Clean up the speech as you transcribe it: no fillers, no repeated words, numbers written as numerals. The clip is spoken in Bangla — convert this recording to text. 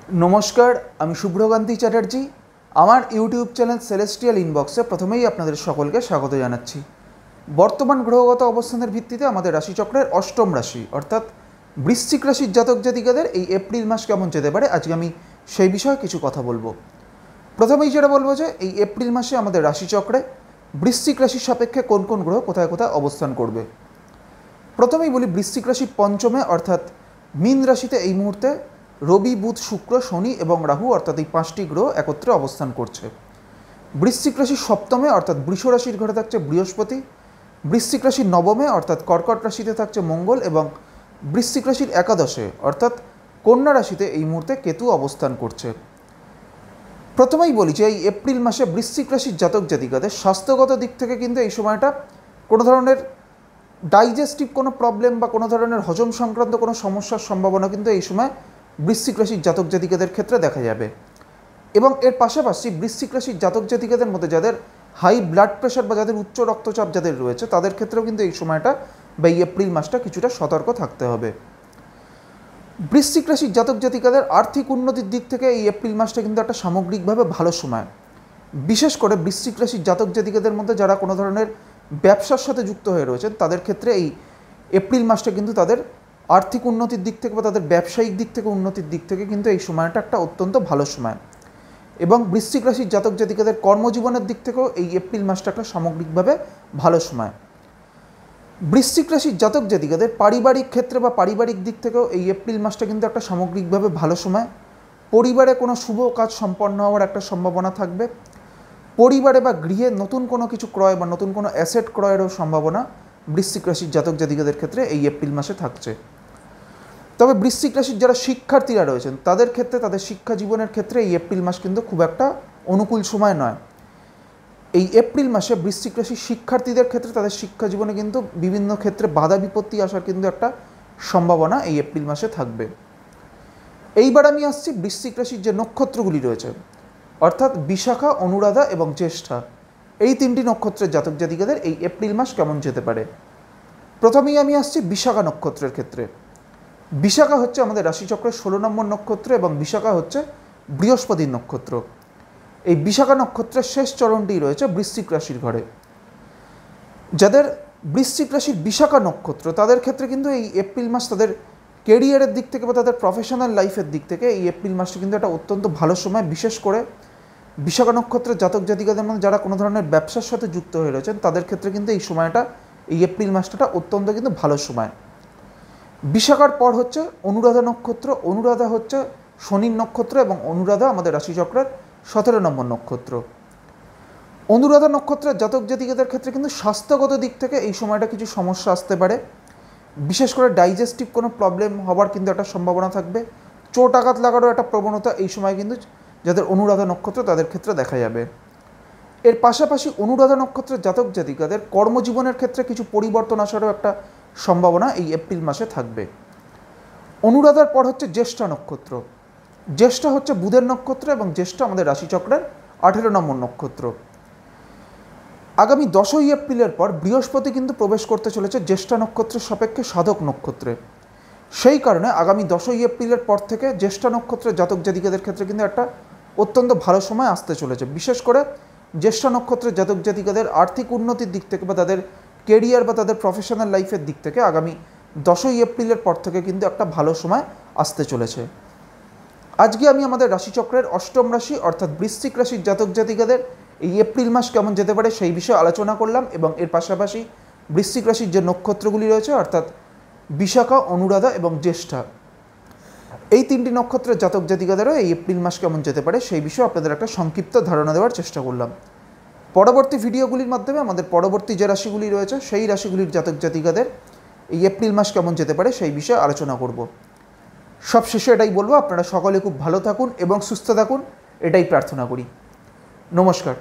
नमस्कार आमी शुभ्रकांती चैटार्जी आमार यूट्यूब चैनल सेलेस्टियल इनबक्से प्रथमेई आपनादेर सकलके स्वागत जानाच्छि। बर्तमान ग्रहगत अवस्थानेर भित्तिते आमादेर राशिचक्रेर अष्टम राशि अर्थात वृश्चिक राशिर जातक जातिकादेर एई एप्रिल मास केमन जेते पारे आजके आमी सेई विषये किछु कथा बोलबो। प्रथमेई जेटा बोलबो जे एई एप्रिल मासे आमादेर राशिचक्रे वृश्चिक राशिर सापेक्षे कोन कोन ग्रह कोथाय कोथाय अवस्थान करबे। प्रथमेई बोली वृश्चिक राशिर पंचमे अर्थात मीन राशिते एई मुहूर्ते रवि बुध शुक्र शनि एवं राहु अर्थात এই পাঁচটি গ্রহ একত্রে অবস্থান করছে। বৃশ্চিক রাশির সপ্তমে অর্থাৎ বৃষ রাশির ঘরে থাকছে বৃহস্পতি, বৃশ্চিক রাশির নবমে অর্থাৎ কর্কট রাশিতে থাকছে মঙ্গল এবং বৃশ্চিক রাশির একাদশে অর্থাৎ কন্যা রাশিতে এই মুহূর্তে কেতু অবস্থান করছে। প্রথমেই বলি যে এই এপ্রিল মাসে বৃশ্চিক রাশির জাতক জাতিকাদের স্বাস্থ্যগত দিক থেকে কিন্তু এই সময়টা কোনো ধরনের ডাইজেস্টিভ কোনো প্রবলেম বা কোনো ধরনের হজম সংক্রান্ত কোনো সমস্যার সম্ভাবনা কিন্তু এই সময় বৃশ্চিক রাশির জাতক জাতিকাদের ক্ষেত্রে দেখা যাবে। এবং এর পাশাপাশি বৃশ্চিক রাশির জাতক জাতিকাদের মধ্যে যাদের হাই ব্লাড প্রেশার বা যাদের উচ্চ রক্তচাপ যাদের রয়েছে তাদের ক্ষেত্রেও কিন্তু এই সময়টা বা এই এপ্রিল মাসটা কিছুটা সতর্ক থাকতে হবে। বৃশ্চিক রাশির জাতক জাতিকাদের আর্থিক উন্নতির দিক থেকে এই এপ্রিল মাসটা কিন্তু একটা সামগ্রিকভাবে ভালো সময়। বিশেষ করে বৃশ্চিক রাশির জাতক জাতিকাদের মধ্যে যারা কোনো ধরনের ব্যবসার সাথে যুক্ত হয়ে রয়েছেন তাদের ক্ষেত্রে এই এপ্রিল মাসটা কিন্তু তাদের আর্থিক উন্নতির দিক থেকে বা তাদের ব্যবসায়িক দিক থেকে উন্নতির দিক থেকে কিন্তু এই সময়টা একটা অত্যন্ত ভালো সময়। এবং বৃশ্চিক রাশির জাতক জাতিকাদের কর্মজীবনের দিক থেকেও এই এপ্রিল মাসটা একটা সামগ্রিকভাবে ভালো সময়। বৃশ্চিক রাশির জাতক জাতিকাদের পারিবারিক ক্ষেত্রে বা পারিবারিক দিক থেকেও এই এপ্রিল মাসটা কিন্তু একটা সামগ্রিকভাবে ভালো সময়। পরিবারে কোনো শুভ কাজ সম্পন্ন হওয়ার একটা সম্ভাবনা থাকবে। পরিবারে বা গৃহে নতুন কোনো কিছু ক্রয় বা নতুন কোনো অ্যাসেট ক্রয়েরও সম্ভাবনা বৃশ্চিক রাশির জাতক জাতিকাদের ক্ষেত্রে এই এপ্রিল মাসে থাকছে। তবে বৃশ্চিক রাশির যারা শিক্ষার্থীরা রয়েছেন তাদের ক্ষেত্রে তাদের শিক্ষা জীবনের ক্ষেত্রে এই এপ্রিল মাস কিন্তু খুব একটা অনুকূল সময় নয়। এই এপ্রিল মাসে বৃশ্চিক রাশির শিক্ষার্থীদের ক্ষেত্রে তাদের শিক্ষা জীবনে কিন্তু বিভিন্ন ক্ষেত্রে বাধা বিপত্তি আসার কিন্তু একটা সম্ভাবনা এই এপ্রিল মাসে থাকবে। এইবার আমি আসছি বৃশ্চিক রাশির যে নক্ষত্রগুলি রয়েছে অর্থাৎ বিশাখা, অনুরাধা এবং জ্যেষ্ঠা এই তিনটি নক্ষত্রের জাতক জাতিকাদের এই এপ্রিল মাস কেমন যেতে পারে। প্রথমেই আমি আসছি বিশাখা নক্ষত্রের ক্ষেত্রে। বিশাখা হচ্ছে আমাদের রাশিচক্রের 16 নম্বর নক্ষত্র এবং বিশাখা হচ্ছে বৃহস্পতির নক্ষত্র। এই বিশাখা নক্ষত্রের শেষ চরণটি রয়েছে বৃশ্চিক রাশির ঘরে। যাদের বৃশ্চিক রাশির বিশাখা নক্ষত্র তাদের ক্ষেত্রে কিন্তু এই এপ্রিল মাস তাদের কেরিয়ারের দিক থেকে বা তাদের প্রফেশনাল লাইফের দিক থেকে এই এপ্রিল মাসটি কিন্তু একটা অত্যন্ত ভালো সময়। বিশেষ করে বিশাখা নক্ষত্রের জাতক জাতিকাদের মধ্যে যারা কোনো ধরনের ব্যবসার সাথে যুক্ত হয়ে রয়েছেন তাদের ক্ষেত্রে কিন্তু এই সময়টা এই এপ্রিল মাসটা অত্যন্ত কিন্তু ভালো সময়। বিশাখার পর হচ্ছে অনুরাধা নক্ষত্র। অনুরাধা হচ্ছে শনির নক্ষত্র এবং অনুরাধা আমাদের রাশিচক্রের 17 নম্বর নক্ষত্র। অনুরাধা নক্ষত্রের জাতক জাতিকাদের ক্ষেত্রে কিন্তু স্বাস্থ্যগত দিক থেকে এই সময়টা কিছু সমস্যা আসতে পারে। বিশেষ করে ডাইজেস্টিভ কোনো প্রবলেম হওয়ার কিন্তু একটা সম্ভাবনা থাকবে। চোট আঘাত লাগারও একটা প্রবণতা এই সময় কিন্তু যাদের অনুরাধা নক্ষত্র তাদের ক্ষেত্রে দেখা যাবে। এর পাশাপাশি অনুরাধা নক্ষত্রের জাতক জাতিকাদের কর্মজীবনের ক্ষেত্রে কিছু পরিবর্তন আসারও একটা সম্ভাবনা এই এপ্রিল মাসে থাকবে। অনুরাধার পর হচ্ছে জ্যেষ্ঠা নক্ষত্র। জ্যেষ্ঠা হচ্ছে বুধের নক্ষত্র এবং জ্যেষ্ঠা আমাদের রাশিচক্রের 18 নম্বর নক্ষত্র। আগামী 10ই এপ্রিলের পর বৃহস্পতি কিন্তু প্রবেশ করতে চলেছে জ্যেষ্ঠা নক্ষত্রের সাপেক্ষে সাধক নক্ষত্রে। সেই কারণে আগামী 10ই এপ্রিলের পর থেকে জ্যেষ্ঠা নক্ষত্রের জাতক জাতিকাদের ক্ষেত্রে কিন্তু একটা অত্যন্ত ভালো সময় আসতে চলেছে। বিশেষ করে জ্যেষ্ঠা নক্ষত্রের জাতক জাতিকাদের আর্থিক উন্নতির দিক থেকে বা তাদের কেরিয়ার বা তাদের প্রফেশনাল লাইফের দিক থেকে আগামী 10ই এপ্রিলের পর থেকে কিন্তু একটা ভালো সময় আসতে চলেছে। আজকে আমি আমাদের রাশিচক্রের অষ্টম রাশি অর্থাৎ বৃশ্চিক রাশির জাতক জাতিকাদের এই এপ্রিল মাস কেমন যেতে পারে সেই বিষয়ে আলোচনা করলাম এবং এর পাশাপাশি বৃশ্চিক রাশির যে নক্ষত্রগুলি রয়েছে অর্থাৎ বিশাখা, অনুরাধা এবং জ্যেষ্ঠা এই তিনটি নক্ষত্রের জাতক জাতিকাদেরও এই এপ্রিল মাস কেমন যেতে পারে সেই বিষয়ে আপনাদের একটা সংক্ষিপ্ত ধারণা দেওয়ার চেষ্টা করলাম। পরবর্তী ভিডিওগুলির মাধ্যমে আমাদের পরবর্তী যে রাশিগুলি রয়েছে সেই রাশিগুলির জাতক জাতিকাদের এই এপ্রিল মাস কেমন যেতে পারে সেই বিষয়ে আলোচনা করব। সবশেষে এটাই বলবো, আপনারা সকলে খুব ভালো থাকুন এবং সুস্থ থাকুন, এটাই প্রার্থনা করি। নমস্কার।